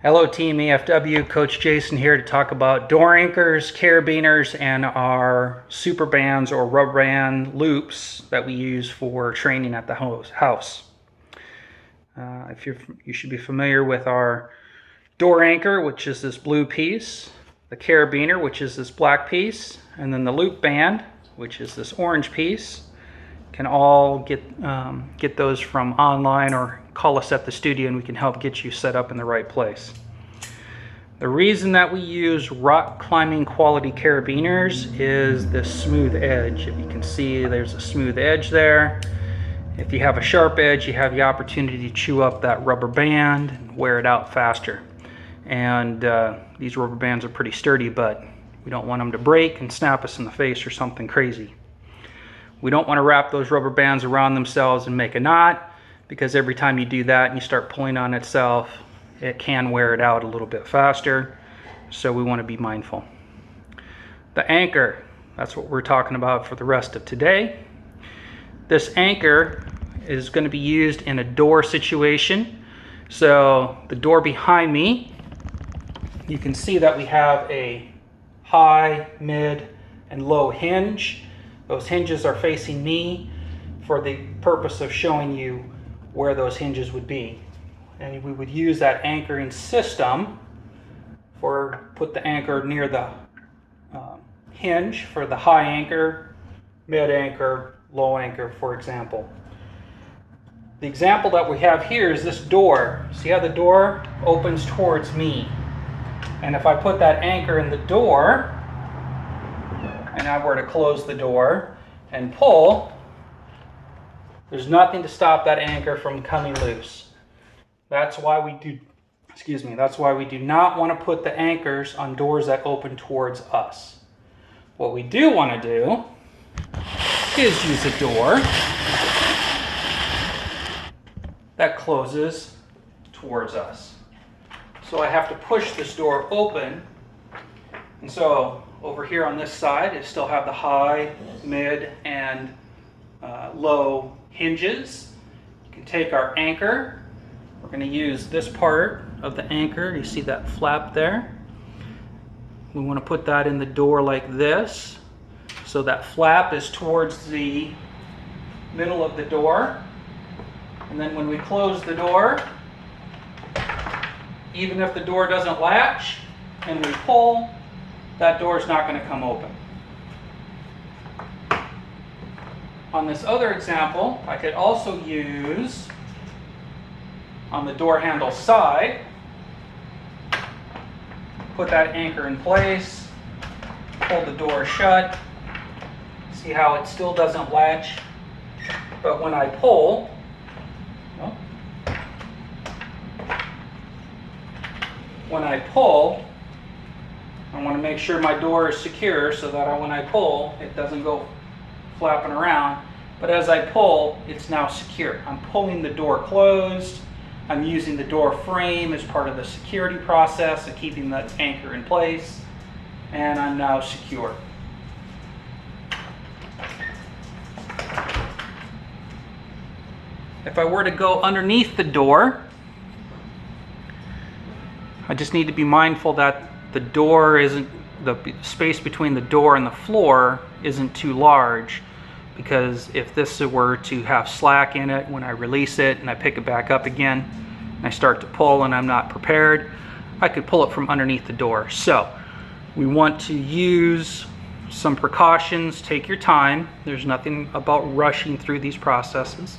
Hello Team EFW, Coach Jason here to talk about door anchors, carabiners, and our super bands or rubber band loops that we use for training at the house. You should be familiar with our door anchor, which is this blue piece, the carabiner, which is this black piece, and then the loop band, which is this orange piece. Can all get those from online or call us at the studio and we can help get you set up in the right place. The reason that we use rock climbing quality carabiners is this smooth edge. If you can see, there's a smooth edge there. If you have a sharp edge, you have the opportunity to chew up that rubber band and wear it out faster. And these rubber bands are pretty sturdy, but we don't want them to break and snap us in the face or something crazy. We don't want to wrap those rubber bands around themselves and make a knot, because every time you do that and you start pulling on itself, it can wear it out a little bit faster. So we want to be mindful. The anchor, that's what we're talking about for the rest of today. This anchor is going to be used in a door situation. So the door behind me, you can see that we have a high, mid, and low hinge. Those hinges are facing me for the purpose of showing you where those hinges would be. And we would use that anchoring system put the anchor near the hinge for the high anchor, mid anchor, low anchor, for example. The example that we have here is this door. See how the door opens towards me? And if I put that anchor in the door, and I were to close the door and pull, there's nothing to stop that anchor from coming loose. That's why we do not want to put the anchors on doors that open towards us. What we do want to do is use a door that closes towards us. So I have to push this door open, and so over here on this side, it still have the high, mid, and low hinges. You can take our anchor. We're going to use this part of the anchor. You see that flap there? We want to put that in the door like this. So that flap is towards the middle of the door. And then when we close the door, even if the door doesn't latch and we pull, that door is not going to come open. On this other example, I could also use on the door handle side, put that anchor in place, pull the door shut. See how it still doesn't latch, but when I pull, I want to make sure my door is secure so that when I pull, it doesn't go flapping around. But as I pull, it's now secure. I'm pulling the door closed. I'm using the door frame as part of the security process of keeping that anchor in place. And I'm now secure. If I were to go underneath the door, I just need to be mindful that the space between the door and the floor isn't too large, because if this were to have slack in it when I release it and I pick it back up again and I start to pull and I'm not prepared, I could pull it from underneath the door. So we want to use some precautions. Take your time. There's nothing about rushing through these processes.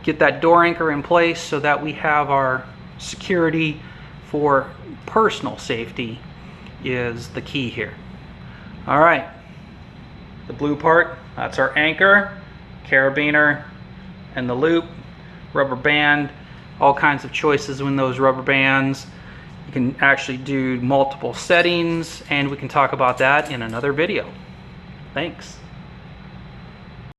Get that door anchor in place so that we have our security for personal safety is the key here. All right, the blue part, that's our anchor, carabiner, and the loop, rubber band, all kinds of choices in those rubber bands. You can actually do multiple settings, and we can talk about that in another video. Thanks.